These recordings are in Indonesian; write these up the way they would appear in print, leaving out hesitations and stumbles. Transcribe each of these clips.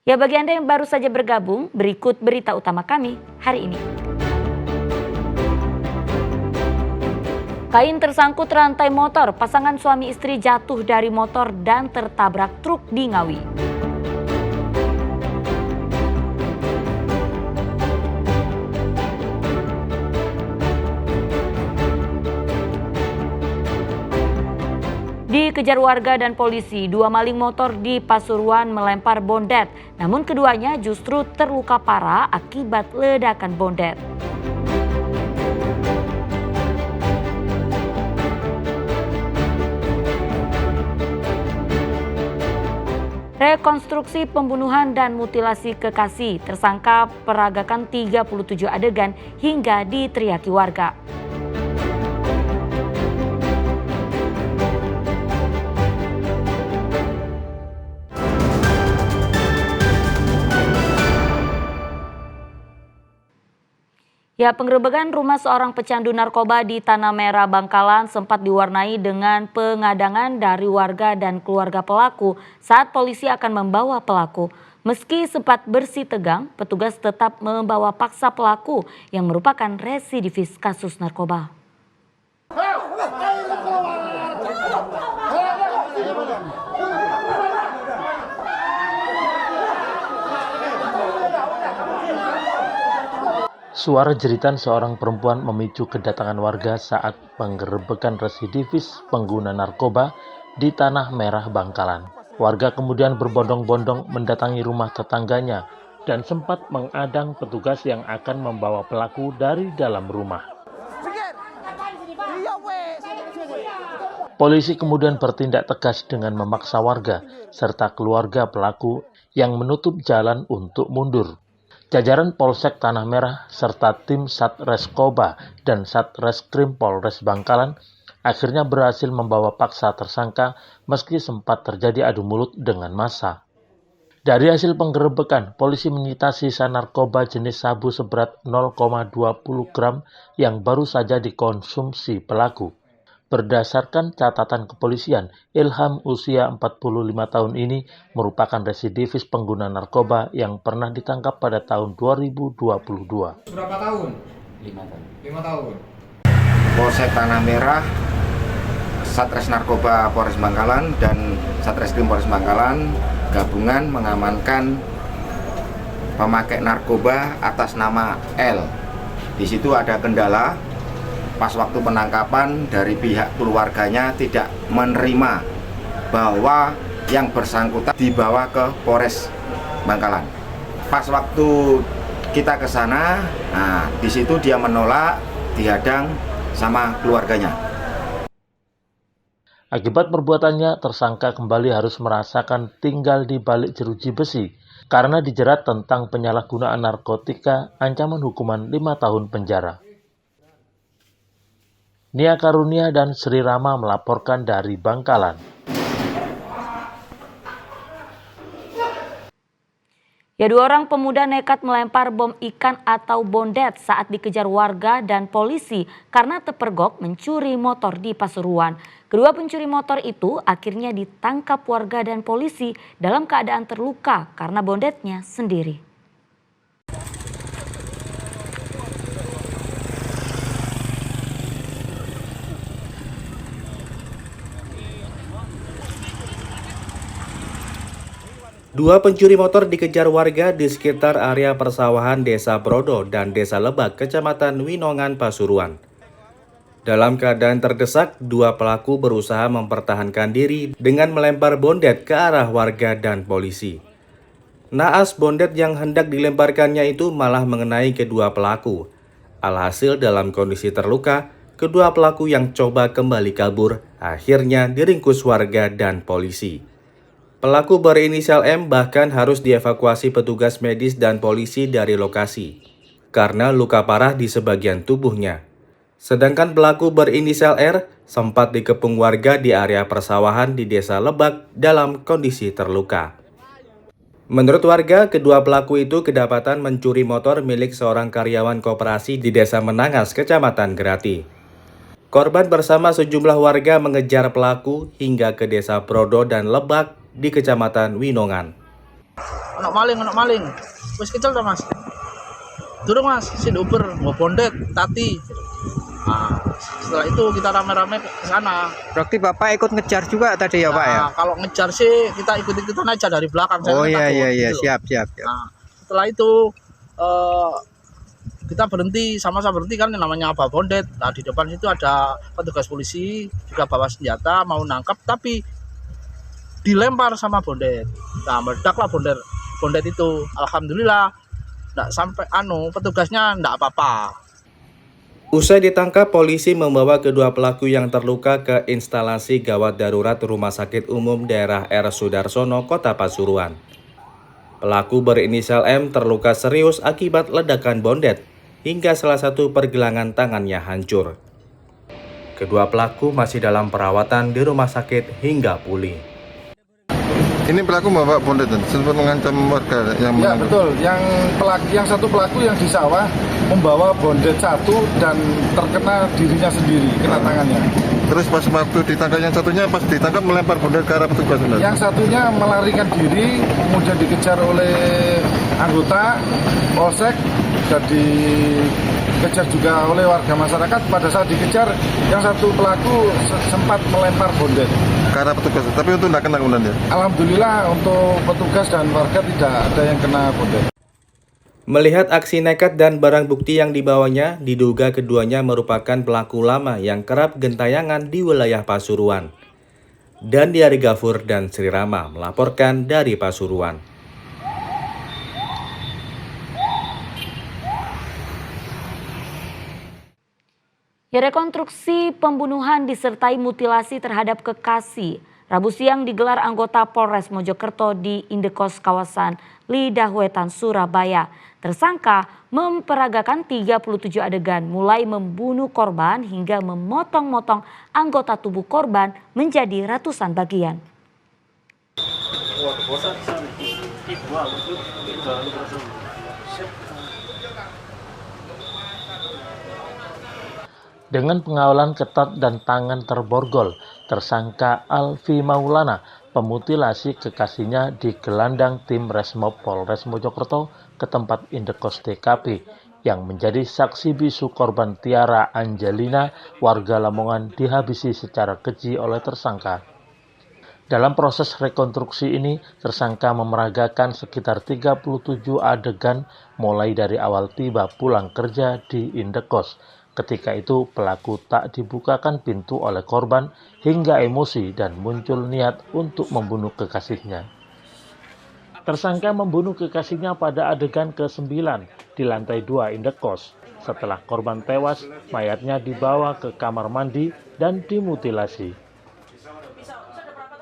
Ya, bagi Anda yang baru saja bergabung, berikut berita utama kami hari ini. Kain tersangkut rantai motor, pasangan suami istri jatuh dari motor dan tertabrak truk di Ngawi. Dikejar warga dan polisi, dua maling motor di Pasuruan melempar bondet. Namun keduanya justru terluka parah akibat ledakan bondet. Rekonstruksi pembunuhan dan mutilasi kekasih, tersangka peragakan 37 adegan hingga diteriaki warga. Ya, penggerebekan rumah seorang pecandu narkoba di Tanah Merah, Bangkalan sempat diwarnai dengan pengadangan dari warga dan keluarga pelaku saat polisi akan membawa pelaku. Meski sempat bersih tegang, petugas tetap membawa paksa pelaku yang merupakan residivis kasus narkoba. Suara jeritan seorang perempuan memicu kedatangan warga saat penggerebekan residivis pengguna narkoba di Tanah Merah, Bangkalan. Warga kemudian berbondong-bondong mendatangi rumah tetangganya dan sempat mengadang petugas yang akan membawa pelaku dari dalam rumah. Polisi kemudian bertindak tegas dengan memaksa warga serta keluarga pelaku yang menutup jalan untuk mundur. Jajaran Polsek Tanah Merah serta tim Satreskoba dan Satreskrim Polres Bangkalan akhirnya berhasil membawa paksa tersangka meski sempat terjadi adu mulut dengan massa. Dari hasil penggerebekan, polisi menyita sisa narkoba jenis sabu seberat 0,20 gram yang baru saja dikonsumsi pelaku. Berdasarkan catatan kepolisian, Ilham usia 45 tahun ini merupakan residivis pengguna narkoba yang pernah ditangkap pada tahun 2022. Berapa tahun? 5 tahun. 5 tahun. Polsek Tanah Merah, Satres Narkoba Polres Bangkalan dan Satreskrim Polres Bangkalan gabungan mengamankan pemakai narkoba atas nama L. Di situ ada kendala. Pas waktu penangkapan dari pihak keluarganya tidak menerima bahwa yang bersangkutan dibawa ke Polres Bangkalan. Pas waktu kita ke sana, di situ dia menolak, dihadang sama keluarganya. Akibat perbuatannya, tersangka kembali harus merasakan tinggal di balik jeruji besi karena dijerat tentang penyalahgunaan narkotika ancaman hukuman 5 tahun penjara. Nia Karunia dan Sri Rama melaporkan dari Bangkalan. Ya, dua orang pemuda nekat melempar bom ikan atau bondet saat dikejar warga dan polisi karena terpergok mencuri motor di Pasuruan. Kedua pencuri motor itu akhirnya ditangkap warga dan polisi dalam keadaan terluka karena bondetnya sendiri. Dua pencuri motor dikejar warga di sekitar area persawahan Desa Prodo dan Desa Lebak, Kecamatan Winongan, Pasuruan. Dalam keadaan terdesak, dua pelaku berusaha mempertahankan diri dengan melempar bondet ke arah warga dan polisi. Naas bondet yang hendak dilemparkannya itu malah mengenai kedua pelaku. Alhasil dalam kondisi terluka, kedua pelaku yang coba kembali kabur akhirnya diringkus warga dan polisi. Pelaku berinisial M bahkan harus dievakuasi petugas medis dan polisi dari lokasi karena luka parah di sebagian tubuhnya. Sedangkan pelaku berinisial R sempat dikepung warga di area persawahan di Desa Lebak dalam kondisi terluka. Menurut warga, kedua pelaku itu kedapatan mencuri motor milik seorang karyawan koperasi di Desa Menangas, Kecamatan Grati. Korban bersama sejumlah warga mengejar pelaku hingga ke Desa Prodo dan Lebak di Kecamatan Winongan. Anak maling. Wis kecil dah mas. Durung mas, sin Uber, mau bondet, tati. Nah, setelah itu kita rame-rame ke sana. Berarti Bapak ikut ngejar juga tadi ya Pak ya? Nah, kalau ngejar sih kita ikut-ikutan aja dari belakang. Oh Saya iya takut, gitu loh. siap. Nah, setelah itu kita berhenti, sama-sama berhenti kan namanya Abah Bondet. Nah, di depan situ ada petugas polisi juga bawa senjata mau nangkap, tapi dilempar sama Bondet. Nah, meledaklah Bondet itu. Alhamdulillah enggak sampai petugasnya enggak apa-apa. Usai ditangkap, polisi membawa kedua pelaku yang terluka ke instalasi gawat darurat Rumah Sakit Umum Daerah R. Sudarsono, Kota Pasuruan. Pelaku berinisial M terluka serius akibat ledakan bondet, hingga salah satu pergelangan tangannya hancur. Kedua pelaku masih dalam perawatan di rumah sakit hingga pulih. Ini pelaku membawa bondet dan sempat mengancam warga yang ya betul, yang satu pelaku yang di sawah membawa bondet satu dan terkena dirinya sendiri, kena tangannya. Terus pas waktu ditangkap yang satunya, pas ditangkap melempar bondet ke arah petugas benar. Yang satunya melarikan diri, kemudian dikejar oleh anggota polsek dan dikejar juga oleh warga masyarakat. Pada saat dikejar, yang satu pelaku sempat melempar bondet Ke arah petugas, tapi untuk tidak kena kemudian ya? Alhamdulillah untuk petugas dan warga tidak ada yang kena bondet. Melihat aksi nekat dan barang bukti yang dibawanya, diduga keduanya merupakan pelaku lama yang kerap gentayangan di wilayah Pasuruan. Dandi Ari Gafur dan Sri Rama melaporkan dari Pasuruan. Ya, rekonstruksi pembunuhan disertai mutilasi terhadap kekasih Rabu siang digelar anggota Polres Mojokerto di Indekos kawasan Lidahwetan, Surabaya. Tersangka memperagakan 37 adegan mulai membunuh korban hingga memotong-motong anggota tubuh korban menjadi ratusan bagian. Dengan pengawalan ketat dan tangan terborgol, tersangka Alfi Maulana pemutilasi kekasihnya digelandang tim Resmob Polres Mojokerto ke tempat indekos TKP yang menjadi saksi bisu korban Tiara Angelina, warga Lamongan, dihabisi secara keji oleh tersangka. Dalam proses rekonstruksi ini, tersangka memeragakan sekitar 37 adegan mulai dari awal tiba pulang kerja di indekos. Ketika itu pelaku tak dibukakan pintu oleh korban hingga emosi dan muncul niat untuk membunuh kekasihnya. Tersangka membunuh kekasihnya pada adegan ke-9 di lantai 2 indekos. Setelah korban tewas, mayatnya dibawa ke kamar mandi dan dimutilasi.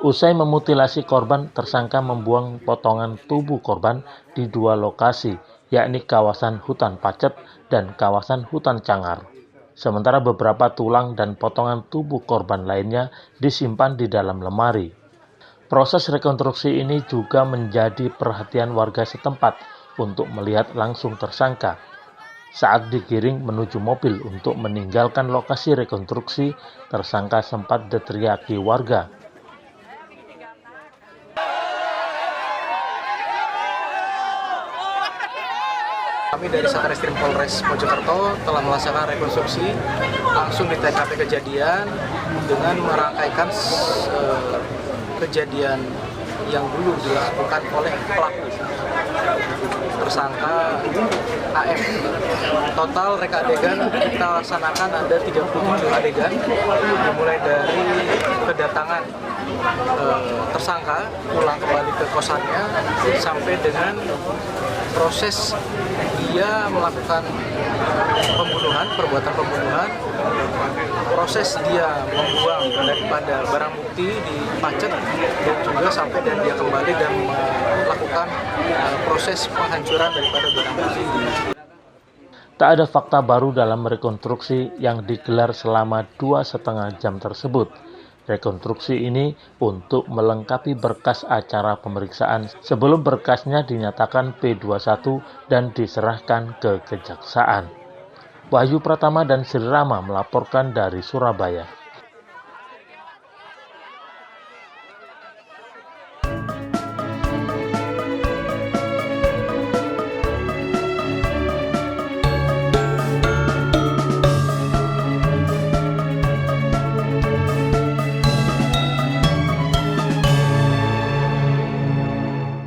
Usai memutilasi korban, tersangka membuang potongan tubuh korban di 2 lokasi, yakni kawasan hutan Pacet dan kawasan hutan Cangar. Sementara beberapa tulang dan potongan tubuh korban lainnya disimpan di dalam lemari. Proses rekonstruksi ini juga menjadi perhatian warga setempat untuk melihat langsung tersangka. Saat digiring menuju mobil untuk meninggalkan lokasi rekonstruksi, tersangka sempat diteriaki warga. Kami dari Satreskrim Polres Mojokerto telah melaksanakan rekonstruksi langsung di TKP kejadian dengan merangkaikan kejadian yang dulu dilakukan oleh pelaku tersangka AM. Total reka adegan kita laksanakan ada 37 adegan, dimulai dari kedatangan tersangka pulang kembali ke kosannya sampai dengan proses dia melakukan pembunuhan, perbuatan pembunuhan, proses dia membuang daripada barang bukti di Pacet dan juga sampai dan dia kembali dan melakukan proses penghancuran daripada barang bukti. Tak ada fakta baru dalam rekonstruksi yang digelar selama 2,5 jam tersebut. Rekonstruksi ini untuk melengkapi berkas acara pemeriksaan sebelum berkasnya dinyatakan P21 dan diserahkan ke kejaksaan. Wahyu Pratama dan Sri Rama melaporkan dari Surabaya.